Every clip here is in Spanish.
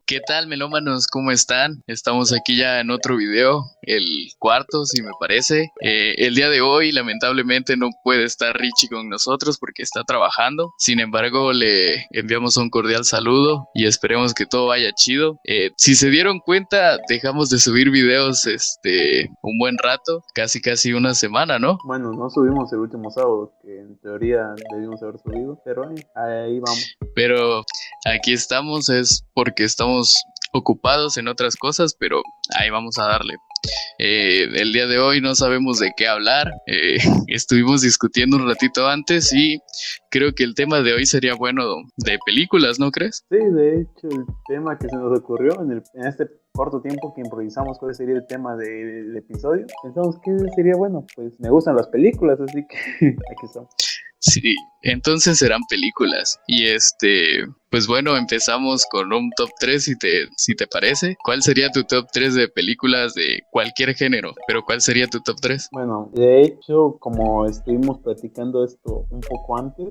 ¿Qué tal, melómanos? ¿Cómo están? Estamos aquí ya en otro video, el cuarto, si me parece. El día de hoy, lamentablemente, no puede estar Richie con nosotros porque está trabajando. Sin embargo, le enviamos un cordial saludo y esperemos que todo vaya chido. Si se dieron cuenta, dejamos de subir videos, un buen rato, casi una semana, ¿no? Bueno, no subimos el último sábado, que en teoría debimos haber subido, pero ahí vamos. Pero aquí estamos, es porque estamos ocupados en otras cosas, pero ahí vamos a darle. El día de hoy no sabemos de qué hablar. Estuvimos discutiendo un ratito antes y creo que el tema de hoy sería bueno de películas, ¿no crees? Sí, de hecho, el tema que se nos ocurrió en este corto tiempo que improvisamos cuál sería el tema del episodio, pensamos que sería bueno, pues me gustan las películas, así que aquí estamos. Sí, entonces serán películas. Y pues bueno, empezamos con un top 3 si te parece. ¿Cuál sería tu top 3 de películas de cualquier género? Pero ¿cuál sería tu top 3? Bueno, de hecho, como estuvimos platicando esto un poco antes,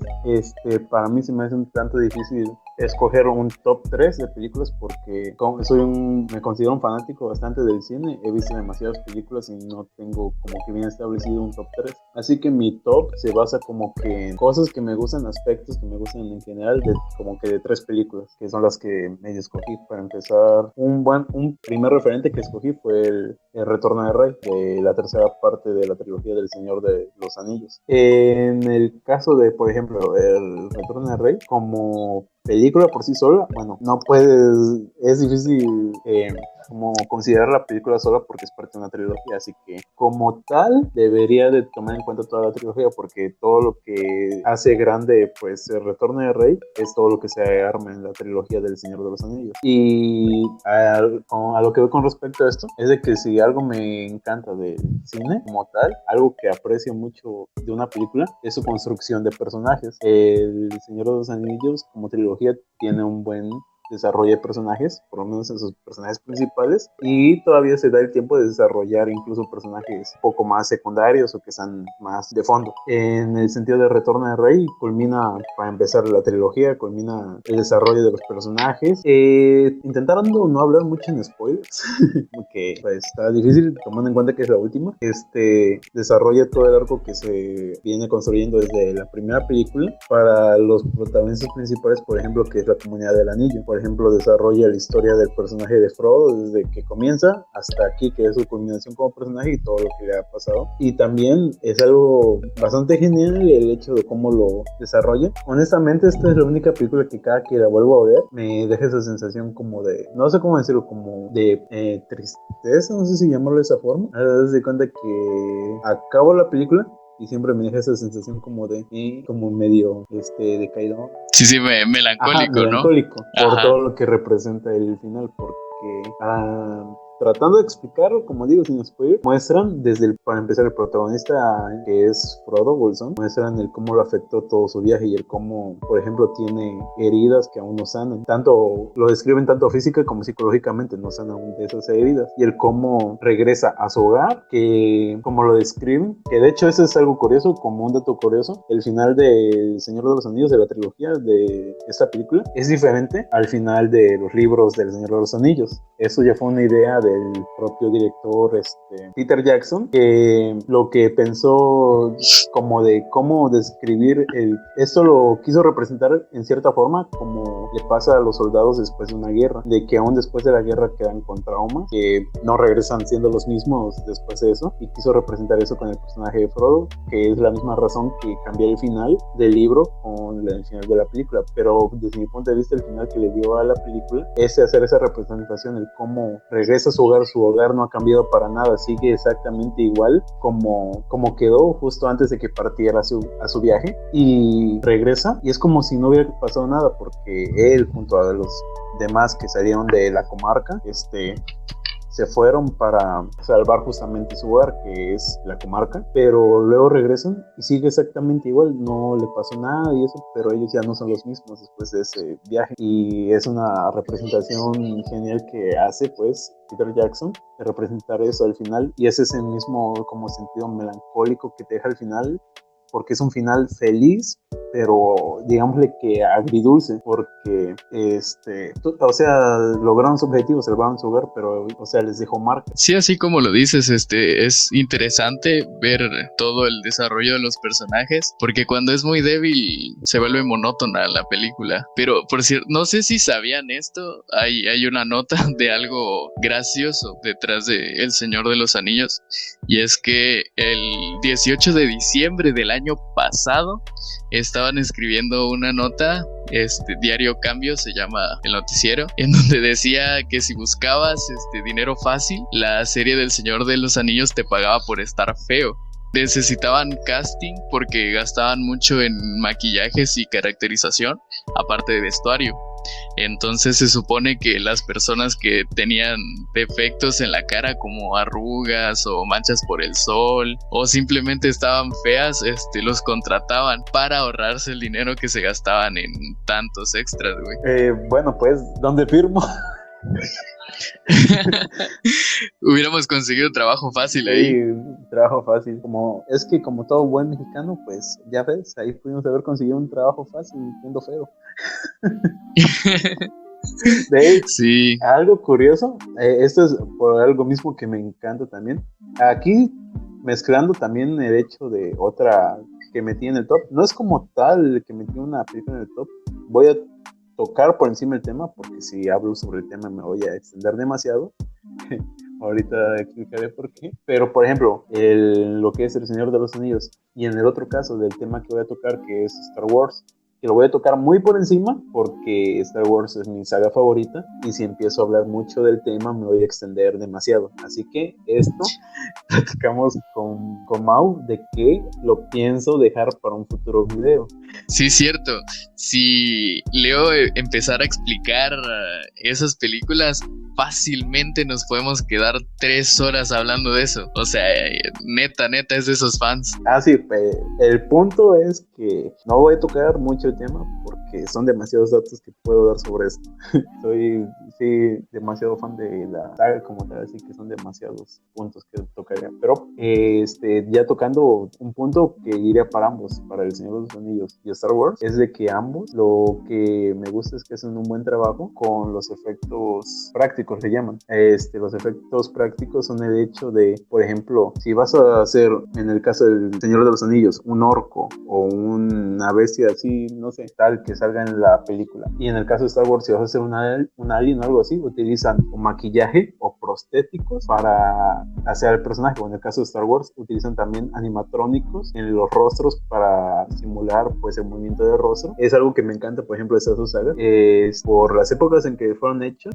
para mí se me hace un tanto difícil escoger un top 3 de películas porque como me considero un fanático bastante del cine, he visto demasiadas películas y no tengo como que bien establecido un top 3. Así que mi top se basa como que en cosas que me gustan, aspectos que me gustan en general, como que de tres películas, que son las que me escogí. Para empezar, un primer referente que escogí fue el Retorno del Rey, de la tercera parte de la trilogía del Señor de los Anillos. En el caso de, por ejemplo, el Retorno del Rey, como película por sí sola, bueno, no puedes, es difícil como considerar la película sola porque es parte de una trilogía, así que como tal debería de tomar en cuenta toda la trilogía porque todo lo que hace grande pues el Retorno del Rey es todo lo que se arma en la trilogía del Señor de los Anillos. Y a lo que veo con respecto a esto es de que si algo me encanta del cine como tal, algo que aprecio mucho de una película es su construcción de personajes. El Señor de los Anillos como trilogía tiene un buen desarrollo de personajes, por lo menos en sus personajes principales, y todavía se da el tiempo de desarrollar incluso personajes un poco más secundarios o que están más de fondo. En el sentido de Retorno de Rey, culmina, para empezar la trilogía, culmina el desarrollo de los personajes. Intentaron no hablar mucho en spoilers, porque pues, está difícil tomando en cuenta que es la última. Desarrolla todo el arco que se viene construyendo desde la primera película para los protagonistas principales, por ejemplo, que es la Comunidad del Anillo. Por ejemplo, desarrolla la historia del personaje de Frodo desde que comienza hasta aquí, que es su culminación como personaje y todo lo que le ha pasado. Y también es algo bastante genial el hecho de cómo lo desarrolla. Honestamente, esta es la única película que cada que la vuelvo a ver me deja esa sensación como de, no sé cómo decirlo, como de tristeza, no sé si llamarlo de esa forma. Haz de cuenta que acabo la película y siempre me deja esa sensación como de como medio decaído. Sí, sí, Ajá, melancólico, ¿no? melancólico por Ajá. todo lo que representa el final, porque tratando de explicarlo, como digo, sin spoiler, muestran para empezar, el protagonista, que es Frodo Bolsón, muestran el cómo lo afectó todo su viaje y el cómo, por ejemplo, tiene heridas que aún no sanan. Tanto lo describen tanto física como psicológicamente, no sanan aún de esas heridas. Y el cómo regresa a su hogar, que como lo describen, que de hecho eso es algo curioso, como un dato curioso, el final de Señor de los Anillos, de la trilogía de esta película, es diferente al final de los libros del Señor de los Anillos. Eso ya fue una idea del propio director Peter Jackson, que lo que pensó como de cómo describir esto lo quiso representar en cierta forma como le pasa a los soldados después de una guerra, de que aún después de la guerra quedan con traumas, que no regresan siendo los mismos después de eso, y quiso representar eso con el personaje de Frodo, que es la misma razón que cambió el final del libro con el final de la película, pero desde mi punto de vista el final que le dio a la película es hacer esa representación, el cómo regresa a su hogar no ha cambiado para nada, sigue exactamente igual como quedó justo antes de que partiera a su viaje, y regresa y es como si no hubiera pasado nada porque él junto a los demás que salieron de la comarca se fueron para salvar justamente su hogar, que es la comarca, pero luego regresan y sigue exactamente igual, no le pasó nada y eso, pero ellos ya no son los mismos después de ese viaje, y es una representación genial que hace pues Peter Jackson de representar eso al final, y es ese mismo como sentido melancólico que te deja al final, porque es un final feliz pero digámosle que agridulce, porque o sea, lograron su objetivo, salvaron su hogar, pero o sea, les dejó marca. Sí, así como lo dices, es interesante ver todo el desarrollo de los personajes, porque cuando es muy débil se vuelve monótona la película. Pero por cierto, no sé si sabían esto, hay una nota de algo gracioso detrás de El Señor de los Anillos, y es que el 18 de diciembre del año pasado estaban escribiendo una nota, Diario Cambio se llama el noticiero, en donde decía que si buscabas dinero fácil, la serie del Señor de los Anillos te pagaba por estar feo. Necesitaban casting porque gastaban mucho en maquillajes y caracterización, aparte de vestuario. Entonces se supone que las personas que tenían defectos en la cara como arrugas o manchas por el sol o simplemente estaban feas, los contrataban para ahorrarse el dinero que se gastaban en tantos extras, güey. Bueno, pues, ¿dónde firmo? Hubiéramos conseguido trabajo fácil ahí. Sí, trabajo fácil. Es que como todo buen mexicano, pues ya ves, ahí pudimos haber conseguido un trabajo fácil siendo feo. De hecho, sí. Algo curioso, esto es por algo mismo que me encanta también. Aquí mezclando también el hecho de otra que metí en el top. No es como tal que metí una película en el top. Voy a tocar por encima el tema, porque si hablo sobre el tema me voy a extender demasiado. Ahorita explicaré por qué. Pero, por ejemplo, lo que es El Señor de los Anillos, y en el otro caso del tema que voy a tocar, que es Star Wars, que lo voy a tocar muy por encima, porque Star Wars es mi saga favorita, y si empiezo a hablar mucho del tema me voy a extender demasiado. Así que esto lo tocamos con Mau, de que lo pienso dejar para un futuro video. Sí, cierto. Si Leo empezara a explicar esas películas, fácilmente nos podemos quedar 3 horas hablando de eso. O sea, neta es de esos fans. Sí, el punto es que no voy a tocar mucho el tema porque son demasiados datos que puedo dar sobre esto. Soy demasiado fan de la saga como tal, así que son demasiados puntos que tocaría. Pero ya tocando un punto que iría para ambos, para El Señor de los Anillos y Star Wars, es de que ambos, lo que me gusta es que hacen un buen trabajo con los efectos prácticos, se llaman. Los efectos prácticos son el hecho de, por ejemplo, si vas a hacer, en el caso del Señor de los Anillos, un orco o una bestia así, no sé, tal que salga en la película. Y en el caso de Star Wars, si vas a hacer un alien o algo así, utilizan o maquillaje o prostéticos para hacer al personaje. O en el caso de Star Wars, utilizan también animatrónicos en los rostros para simular pues el movimiento del rostro. Es algo que me encanta, por ejemplo, de estas dos sagas. Por las épocas en que fueron hechos,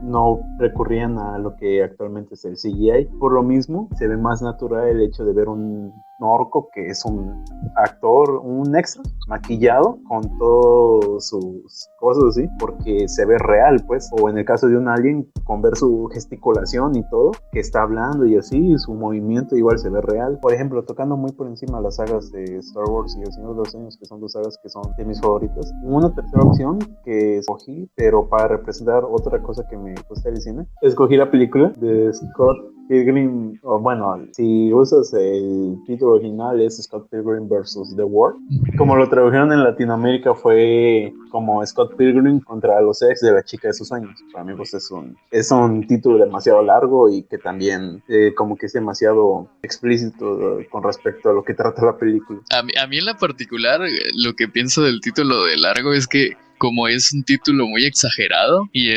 no recurrían a lo que actualmente es el CGI. Por lo mismo, se ve más natural el hecho de ver un orco que es un actor, un extra maquillado con todas sus cosas así, porque se ve real, pues. O en el caso de un alien, con ver su gesticulación y todo, que está hablando y así, su movimiento igual se ve real. Por ejemplo, tocando muy por encima las sagas de Star Wars y El Señor de los Anillos, que son dos sagas que son de mis favoritas. Una tercera opción que escogí, pero para representar otra cosa que me gusta del cine, escogí la película de Scott Pilgrim, o bueno, si usas el título original es Scott Pilgrim vs. The World. Como lo tradujeron en Latinoamérica fue como Scott Pilgrim contra los ex de la chica de sus sueños. Para mí pues es un título demasiado largo y que también como que es demasiado explícito con respecto a lo que trata la película. A mí en la particular, lo que pienso del título de largo es que como es un título muy exagerado y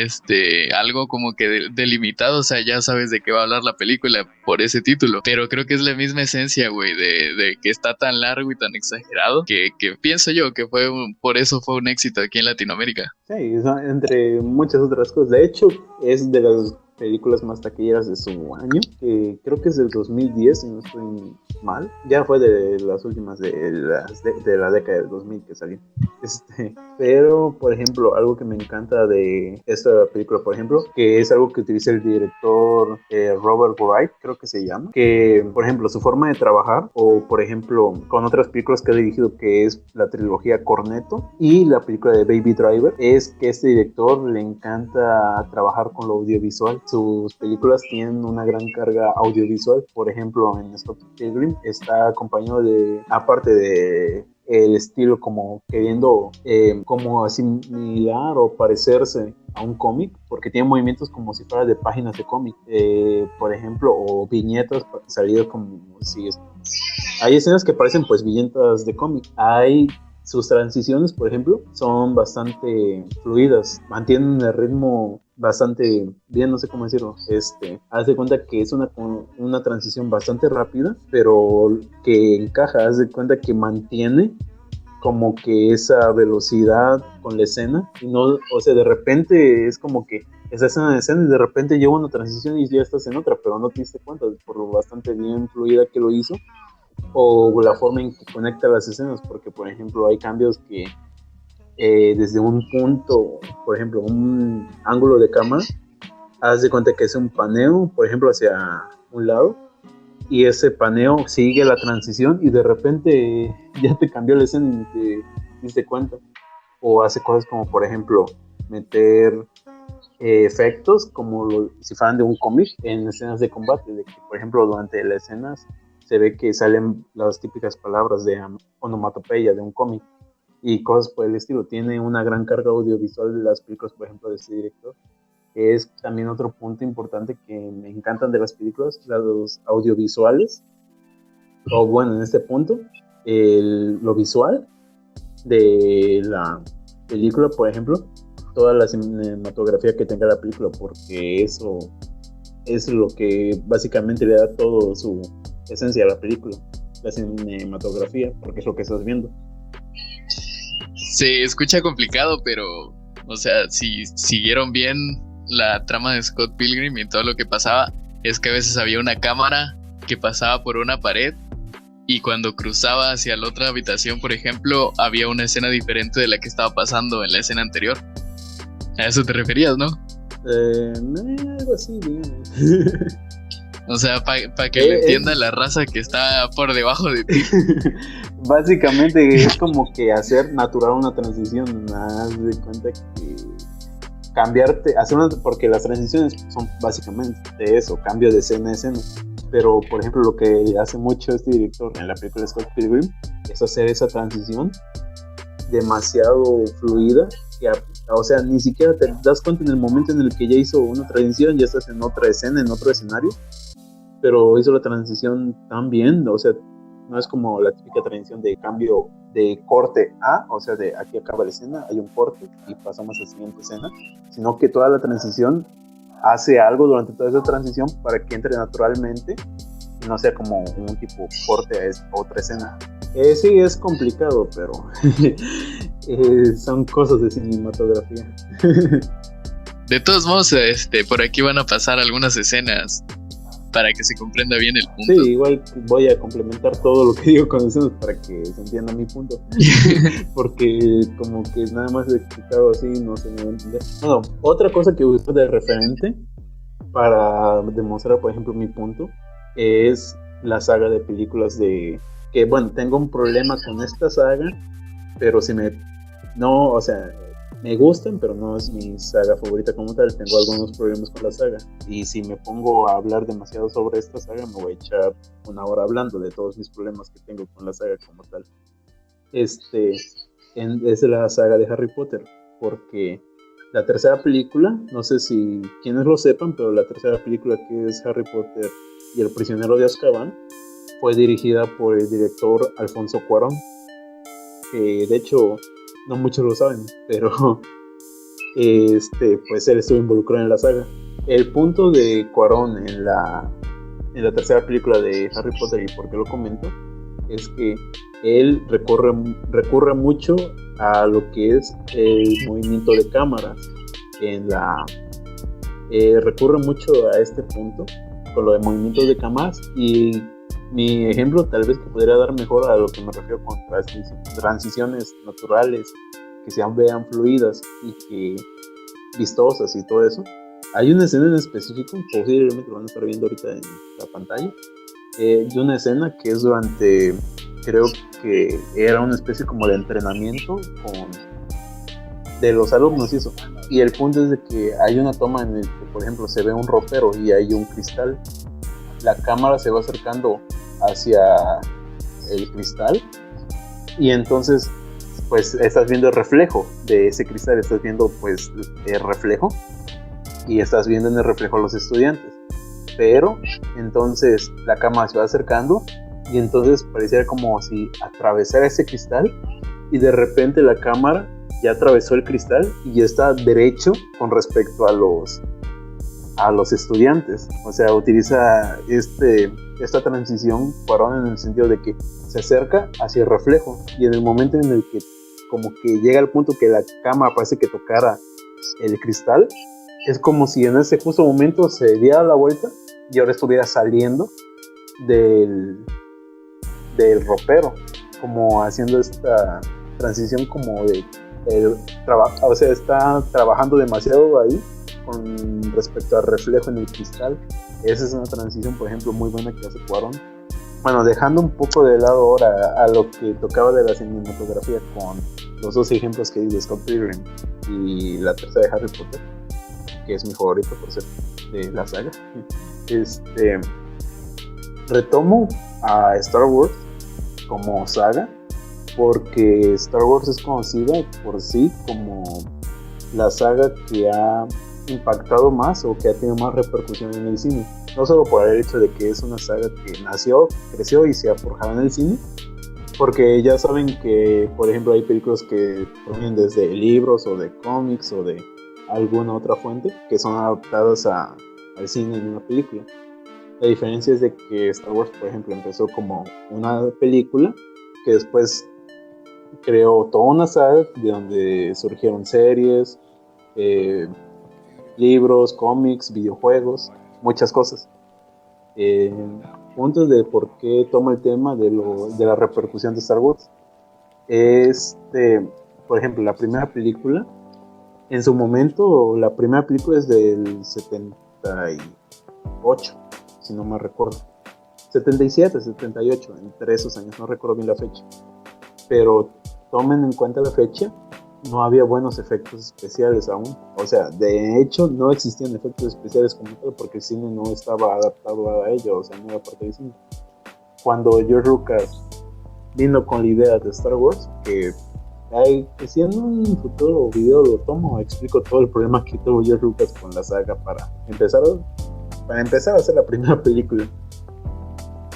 algo como que delimitado, o sea, ya sabes de qué va a hablar la película por ese título, pero creo que es la misma esencia, güey, de que está tan largo y tan exagerado que pienso yo que por eso fue un éxito aquí en Latinoamérica. Sí, entre muchas otras cosas. De hecho, es de las películas más taquilleras de su año, que creo que es del 2010, si no estoy mal. Ya fue de las últimas de la década del 2000 que salió. Pero, por ejemplo, algo que me encanta de esta película, por ejemplo, que es algo que utiliza el director Robert Wright, creo que se llama, que, por ejemplo, su forma de trabajar, o por ejemplo, con otras películas que ha dirigido, que es la trilogía Cornetto y la película de Baby Driver, es que este director le encanta trabajar con lo audiovisual. Sus películas tienen una gran carga audiovisual. Por ejemplo, en Scott Pilgrim está acompañado de, aparte de el estilo como queriendo como asimilar o parecerse a un cómic, porque tiene movimientos como si fuera de páginas de cómic, por ejemplo, o viñetas salidas como si hay escenas que parecen pues viñetas de cómic. Hay sus transiciones, por ejemplo, son bastante fluidas, mantienen el ritmo bastante bien, no sé cómo decirlo. Haz de cuenta que es una transición bastante rápida, pero que encaja, haz de cuenta que mantiene como que esa velocidad con la escena, y no, o sea, de repente es como que estás en una escena y de repente llega una transición y ya estás en otra, pero no te diste cuenta por lo bastante bien fluida que lo hizo, o la forma en que conecta las escenas, porque por ejemplo hay cambios que desde un punto, por ejemplo, un ángulo de cámara, haz de cuenta que es un paneo, por ejemplo, hacia un lado, y ese paneo sigue la transición y de repente ya te cambió la escena y ni te diste cuenta. O hace cosas como, por ejemplo, meter efectos como si fueran de un cómic en escenas de combate, de que, por ejemplo, durante las escenas se ve que salen las típicas palabras de onomatopeya de un cómic y cosas por el estilo. Tiene una gran carga audiovisual de las películas, por ejemplo, de este director. Es también otro punto importante que me encantan de las películas, los audiovisuales, o bueno, en este punto, lo visual de la película, por ejemplo, toda la cinematografía que tenga la película, porque eso es lo que básicamente le da todo su esencia a la película, la cinematografía, porque es lo que estás viendo. Se escucha complicado, pero, o sea, si siguieron bien la trama de Scott Pilgrim y todo lo que pasaba, es que a veces había una cámara que pasaba por una pared y cuando cruzaba hacia la otra habitación, por ejemplo, había una escena diferente de la que estaba pasando en la escena anterior. A eso te referías, ¿no? Algo así, digamos. O sea, para que lo entienda la raza que está por debajo de ti. Básicamente es como que hacer natural una transición. Haz de cuenta que cambiarte, porque las transiciones son básicamente de eso, cambio de escena a escena. Pero, por ejemplo, lo que hace mucho este director en la película Scott Pilgrim es hacer esa transición demasiado fluida, que, o sea, ni siquiera te das cuenta en el momento en el que ya hizo una transición, ya estás en otra escena, en otro escenario, pero hizo la transición tan bien, o sea, no es como la típica transición de cambio de corte a, o sea, de aquí acaba la escena, hay un corte y pasamos a la siguiente escena, sino que toda la transición hace algo durante toda esa transición para que entre naturalmente y no sea como un tipo corte a otra escena. Sí, es complicado, pero son cosas de cinematografía. De todos modos, por aquí van a pasar algunas escenas para que se comprenda bien el punto. Sí, igual voy a complementar todo lo que digo con escenas para que se entienda mi punto. Porque como que nada más explicado así no se me va a entender. Bueno, otra cosa que uso de referente para demostrar, por ejemplo, mi punto es la saga de películas de que, bueno, tengo un problema con esta saga, pero o sea, me gustan, pero no es mi saga favorita como tal. Tengo algunos problemas con la saga. Y si me pongo a hablar demasiado sobre esta saga, me voy a echar una hora hablando de todos mis problemas que tengo con la saga como tal. Es la saga de Harry Potter, porque la tercera película, no sé si quienes lo sepan, pero la tercera película, que es Harry Potter y el prisionero de Azkaban, fue dirigida por el director Alfonso Cuarón, que de hecho no muchos lo saben, pero pues él estuvo involucrado en la saga. El punto de Cuarón en la tercera película de Harry Potter, y por qué lo comento, es que él recurre mucho a lo que es el movimiento de cámaras recurre mucho a este punto con lo de movimientos de cámaras, y mi ejemplo tal vez que podría dar mejor a lo que me refiero con transiciones naturales que se vean fluidas y que vistosas y todo eso. Hay una escena en específico, posiblemente lo van a estar viendo ahorita en la pantalla, de una escena que es durante, creo que era una especie como de entrenamiento de los alumnos y eso. Y el punto es de que hay una toma en el que, por ejemplo, se ve un ropero y hay un cristal. La cámara se va acercando hacia el cristal Y entonces pues estás viendo el reflejo de ese cristal, estás viendo pues el reflejo y estás viendo en el reflejo a los estudiantes. Pero entonces la cámara se va acercando y entonces pareciera como si atravesara ese cristal y de repente la cámara ya atravesó el cristal y ya está derecho con respecto a los estudiantes. O sea, utiliza esta transición Cuarón en el sentido de que se acerca hacia el reflejo y en el momento en el que como que llega al punto que la cámara parece que tocara el cristal, es como si en ese justo momento se diera la vuelta y ahora estuviera saliendo del ropero, como haciendo esta transición como de o sea, está trabajando demasiado ahí con respecto al reflejo en el cristal. Esa es una transición, por ejemplo, muy buena que hace Cuarón. Bueno, dejando un poco de lado ahora a lo que tocaba de la cinematografía con los dos ejemplos que di de Scott Pilgrim y la tercera de Harry Potter, que es mi favorito por ser de la saga, retomo a Star Wars como saga porque Star Wars es conocida por sí como la saga que ha impactado más o que ha tenido más repercusión en el cine. No solo por el hecho de que es una saga que nació, creció y se ha forjado en el cine, porque ya saben que, por ejemplo, hay películas que provienen desde libros o de cómics o de alguna otra fuente que son adaptadas al cine en una película. La diferencia es de que Star Wars, por ejemplo, empezó como una película que después creó toda una saga de donde surgieron series, libros, cómics, videojuegos, muchas cosas. Puntos de por qué toma el tema de la repercusión de Star Wars. Por ejemplo, la primera película, en su momento, la primera película es del 78, si no me recuerdo. 77, 78, entre esos años, no recuerdo bien la fecha. Pero tomen en cuenta la fecha, no había buenos efectos especiales aún. O sea, de hecho, no existían efectos especiales como tal porque el cine no estaba adaptado a ello, o sea, no era parte del cine. Cuando George Lucas vino con la idea de Star Wars, que si en un futuro video lo tomo, explico todo el problema que tuvo George Lucas con la saga para empezar a hacer la primera película.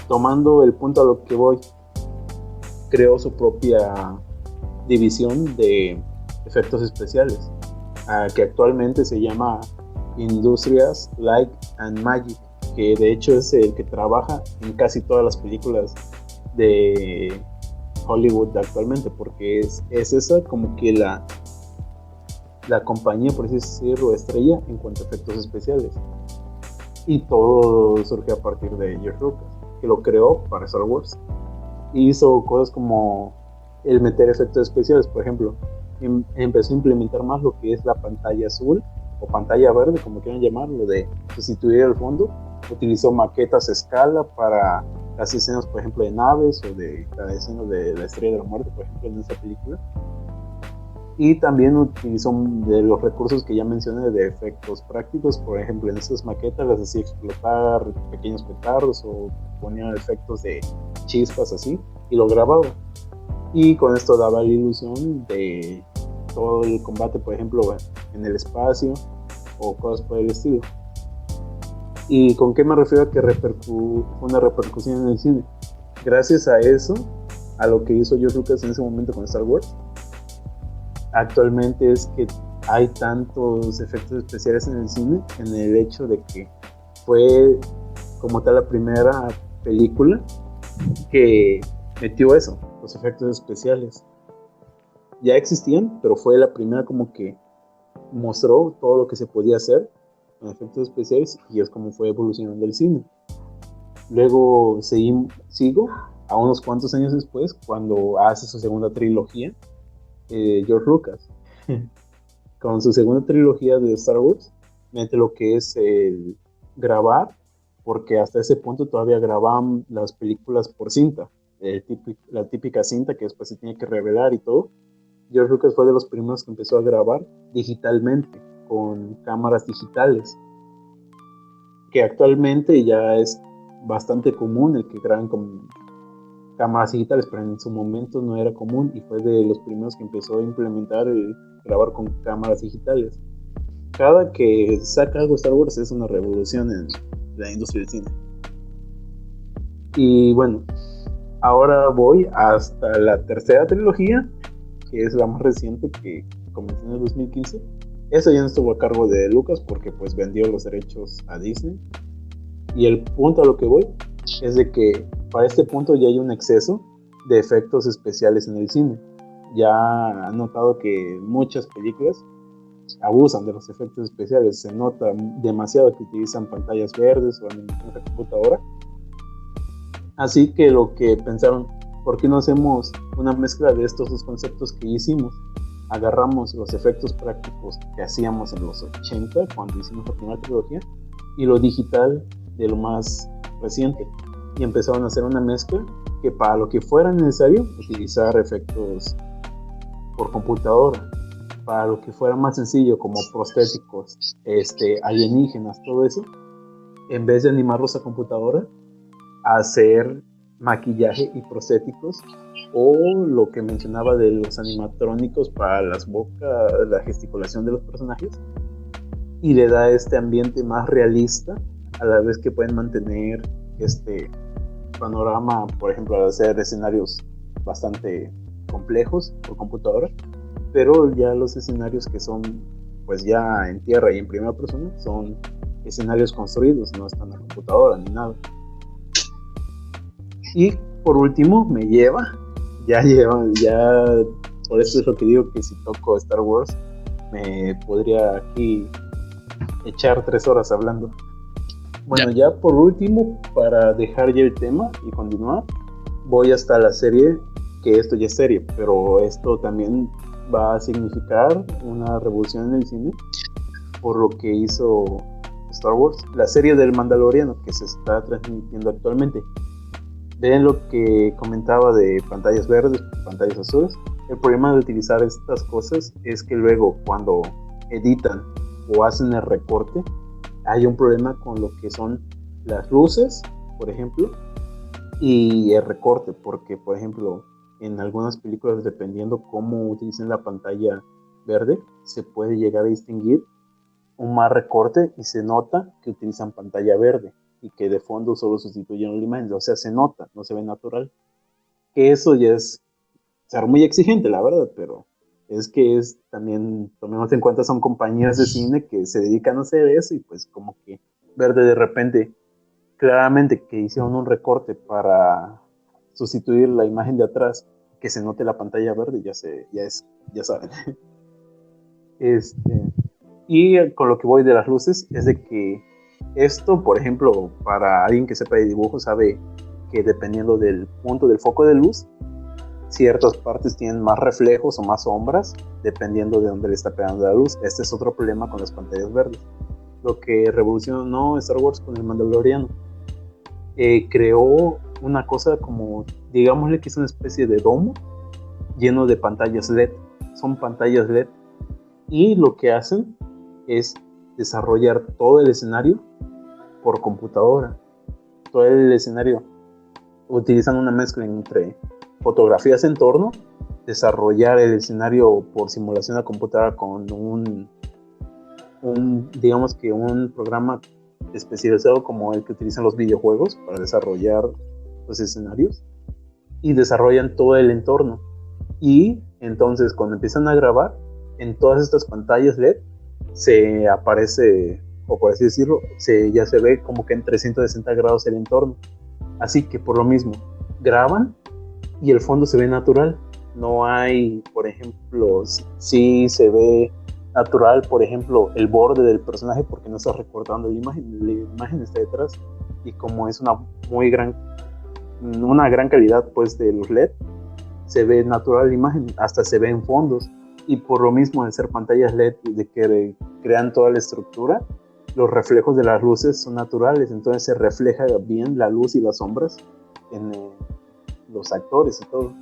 Tomando el punto a lo que voy, creó su propia división de efectos especiales, que actualmente se llama Industrias Light and Magic, que de hecho es el que trabaja en casi todas las películas de Hollywood actualmente, porque es esa como que la compañía, por así decirlo, estrella en cuanto a efectos especiales. Y todo surgió a partir de George Lucas, que lo creó para Star Wars. Y hizo cosas como el meter efectos especiales, por ejemplo, empezó a implementar más lo que es la pantalla azul o pantalla verde, como quieran llamarlo, de sustituir el fondo. Utilizó maquetas a escala para las escenas, por ejemplo, de naves o de la escena de la Estrella de la Muerte, por ejemplo, en esta película. Y también utilizó de los recursos que ya mencioné de efectos prácticos, por ejemplo, en estas maquetas las hacía explotar pequeños petardos o ponía efectos de chispas así y lo grababa. Y con esto daba la ilusión de todo el combate, por ejemplo, en el espacio o cosas por el estilo. ¿Y con qué me refiero a que una repercusión en el cine? Gracias a eso, a lo que hizo George Lucas en ese momento con Star Wars, actualmente es que hay tantos efectos especiales en el cine, en el hecho de que fue como tal la primera película que metió eso, los efectos especiales. Ya existían, pero fue la primera como que mostró todo lo que se podía hacer con efectos especiales y es como fue evolucionando el cine. Luego sigo a unos cuantos años después cuando hace su segunda trilogía, George Lucas, con su segunda trilogía de Star Wars, mete lo que es el grabar, porque hasta ese punto todavía grababan las películas por cinta, la típica cinta que después se tiene que revelar y todo. George Lucas fue de los primeros que empezó a grabar digitalmente, con cámaras digitales, que actualmente ya es bastante común el que graben cámaras digitales, pero en su momento no era común y fue de los primeros que empezó a implementar el grabar con cámaras digitales. Cada que saca algo Star Wars es una revolución en la industria del cine. Y bueno, ahora voy hasta la tercera trilogía, que es la más reciente, que comenzó en el 2015. Eso ya no estuvo a cargo de Lucas porque pues vendió los derechos a Disney. Y el punto a lo que voy es de que para este punto ya hay un exceso de efectos especiales en el cine. Ya han notado que muchas películas abusan de los efectos especiales. Se nota demasiado que utilizan pantallas verdes o animación de computadora. Así que lo que pensaron, ¿por qué no hacemos una mezcla de estos dos conceptos que hicimos? Agarramos los efectos prácticos que hacíamos en los 80 cuando hicimos la primera trilogía y lo digital de lo más reciente, y empezaron a hacer una mezcla que para lo que fuera necesario utilizar efectos por computadora, para lo que fuera más sencillo como prostéticos, alienígenas, todo eso, en vez de animarlos a computadora, hacer maquillaje y prostéticos, o lo que mencionaba de los animatrónicos para las bocas, la gesticulación de los personajes, y le da este ambiente más realista, a la vez que pueden mantener este panorama, por ejemplo, al hacer escenarios bastante complejos por computadora, pero ya los escenarios que son pues ya en tierra y en primera persona son escenarios construidos, no están en la computadora ni nada. Y por último ya por eso es lo que digo, que si toco Star Wars me podría aquí echar 3 horas hablando. Bueno, ya por último, para dejar ya el tema y continuar, voy hasta la serie, que esto ya es serie, pero esto también va a significar una revolución en el cine por lo que hizo Star Wars, la serie del Mandaloriano que se está transmitiendo actualmente. Ven lo que comentaba de pantallas verdes, pantallas azules. El problema de utilizar estas cosas es que luego cuando editan o hacen el recorte, hay un problema con lo que son las luces, por ejemplo, y el recorte, porque por ejemplo en algunas películas, dependiendo cómo utilicen la pantalla verde, se puede llegar a distinguir un mal recorte y se nota que utilizan pantalla verde y que de fondo solo sustituyen la imagen, o sea, se nota, no se ve natural. Que eso ya es ser muy exigente, la verdad, pero es que es también, tomemos en cuenta, son compañías de cine que se dedican a hacer eso, y pues como que ver de repente claramente que hicieron un recorte para sustituir la imagen de atrás, que se note la pantalla verde, ya saben. Y con lo que voy de las luces es de que esto, por ejemplo, para alguien que sepa de dibujo, sabe que dependiendo del punto del foco de luz, ciertas partes tienen más reflejos o más sombras, dependiendo de dónde le está pegando la luz. Este es otro problema con las pantallas verdes. Lo que revolucionó Star Wars con el Mandaloriano, creó una cosa como, digámosle que es una especie de domo lleno de pantallas LED. Son pantallas LED, y lo que hacen es desarrollar todo el escenario por computadora. Todo el escenario utilizan una mezcla entre fotografías en torno, desarrollar el escenario por simulación a computadora con un digamos que un programa especializado como el que utilizan los videojuegos para desarrollar los escenarios, y desarrollan todo el entorno. Y entonces cuando empiezan a grabar, en todas estas pantallas LED se aparece, o por así decirlo, ya se ve como que en 360 grados el entorno. Así que por lo mismo, graban y el fondo se ve natural. No hay, por ejemplo, sí se ve natural, por ejemplo, el borde del personaje, porque no está recortando la imagen está detrás, y como es una gran calidad pues de los LED, se ve natural la imagen, hasta se ve en fondos. Y por lo mismo, de ser pantallas LED de que crean toda la estructura, los reflejos de las luces son naturales, entonces se refleja bien la luz y las sombras en los actores y todo.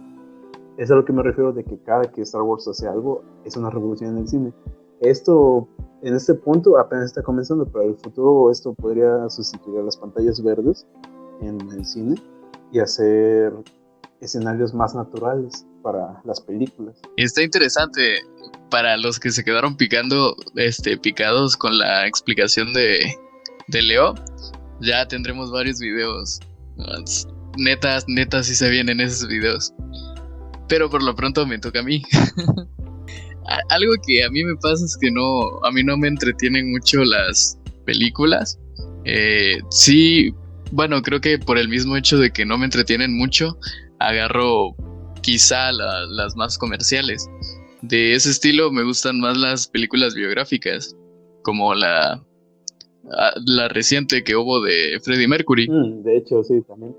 Eso es a lo que me refiero, de que cada que Star Wars hace algo es una revolución en el cine. Esto, en este punto, apenas está comenzando, pero en el futuro esto podría sustituir a las pantallas verdes en el cine y hacer escenarios más naturales para las películas. Está interesante para los que se quedaron picados con la explicación de Leo. Ya tendremos varios videos. Netas, sí se vienen esos videos. Pero por lo pronto me toca a mí. Algo que a mí me pasa es que a mí no me entretienen mucho las películas. Sí, bueno, creo que por el mismo hecho de que no me entretienen mucho, agarro quizá las más comerciales. De ese estilo me gustan más las películas biográficas, como la reciente que hubo de Freddie Mercury. De hecho, sí, también.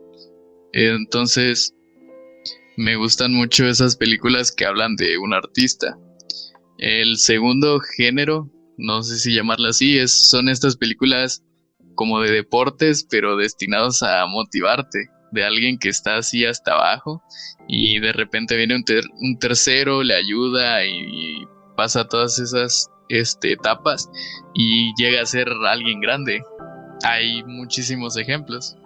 Entonces, me gustan mucho esas películas que hablan de un artista. El segundo género, no sé si llamarla así, son estas películas como de deportes, pero destinados a motivarte, de alguien que está así hasta abajo y de repente viene un tercero, le ayuda y pasa todas esas etapas y llega a ser alguien grande. Hay muchísimos ejemplos.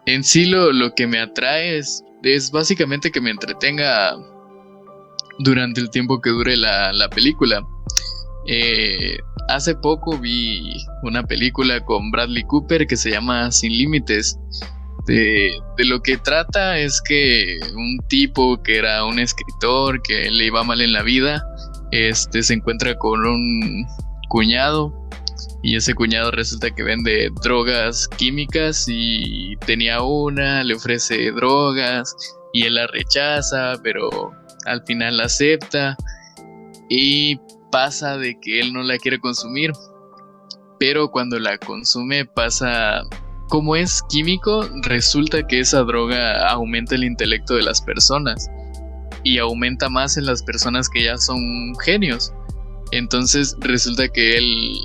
En sí lo que me atrae es básicamente que me entretenga durante el tiempo que dure la película. Hace poco vi una película con Bradley Cooper que se llama Sin Límites. De lo que trata es que un tipo que era un escritor que le iba mal en la vida, se encuentra con un cuñado y ese cuñado resulta que vende drogas químicas y le ofrece drogas y él la rechaza, pero al final la acepta y pasa de que él no la quiere consumir, pero cuando la consume pasa, como es químico, resulta que esa droga aumenta el intelecto de las personas y aumenta más en las personas que ya son genios. Entonces resulta que él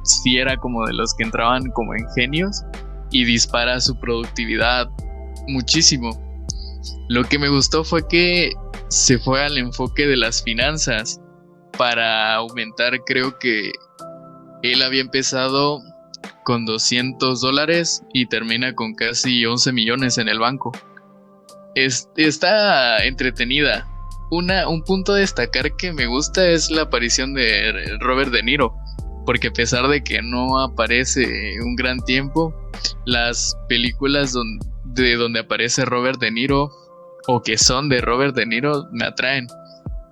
sí era como de los que entraban como en genios y dispara su productividad muchísimo. Lo que me gustó fue que se fue al enfoque de las finanzas para aumentar. Creo que él había empezado con $200 y termina con casi 11 millones en el banco. Está entretenida. Un punto a destacar que me gusta es la aparición de Robert De Niro, porque a pesar de que no aparece un gran tiempo, las películas donde aparece Robert De Niro o que son de Robert De Niro me atraen.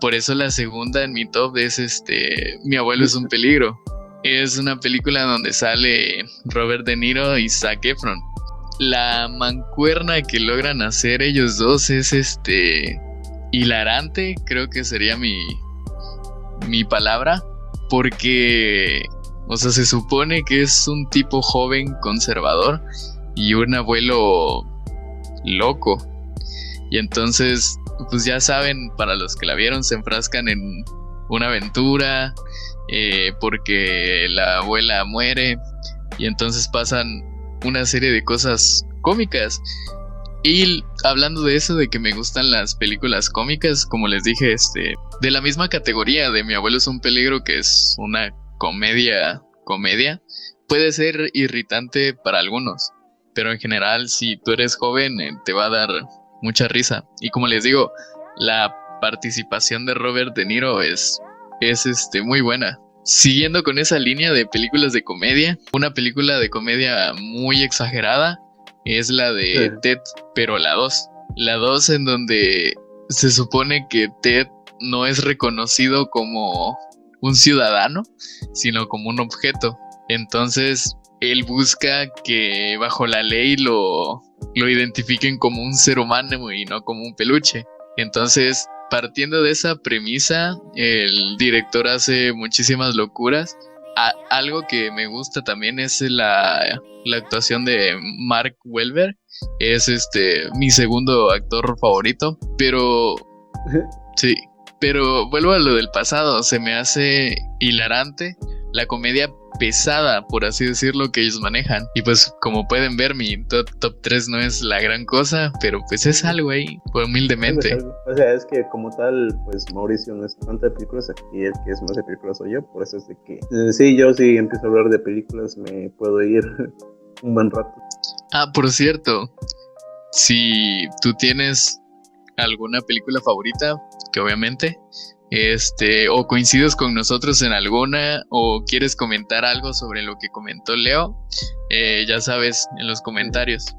Por eso la segunda en mi top es Mi abuelo es un peligro. Es una película donde sale Robert De Niro y Zac Efron. La mancuerna que logran hacer ellos dos es hilarante, creo que sería mi palabra, porque, o sea, se supone que es un tipo joven conservador y un abuelo loco. Y entonces, pues ya saben, para los que la vieron, se enfrascan en una aventura porque la abuela muere y entonces pasan una serie de cosas cómicas. Y hablando de eso, de que me gustan las películas cómicas, como les dije, de la misma categoría de Mi abuelo es un peligro, que es una comedia, puede ser irritante para algunos, pero en general, si tú eres joven, te va a dar mucha risa. Y como les digo, la participación de Robert De Niro es muy buena. Siguiendo con esa línea de películas de comedia, una película de comedia muy exagerada es la de Ted, pero la 2. La 2 en donde se supone que Ted no es reconocido como un ciudadano, sino como un objeto. Entonces él busca que bajo la ley lo identifiquen como un ser humano y no como un peluche. Entonces, partiendo de esa premisa, el director hace muchísimas locuras. Algo que me gusta también es la actuación de Mark Wahlberg. Es mi segundo actor favorito. Pero sí, pero vuelvo a lo del pasado. Se me hace hilarante la comedia pesada, por así decirlo, que ellos manejan. Y pues como pueden ver, mi top 3 no es la gran cosa, pero pues es algo ahí, humildemente. O sea, es que como tal, pues Mauricio no es tanto de películas, aquí el que es más de películas soy yo. Por eso es de que sí, yo sí empiezo a hablar de películas, me puedo ir un buen rato. Por cierto, si tú tienes alguna película favorita, que obviamente, o coincides con nosotros en alguna, o quieres comentar algo sobre lo que comentó Leo, ya sabes, en los comentarios.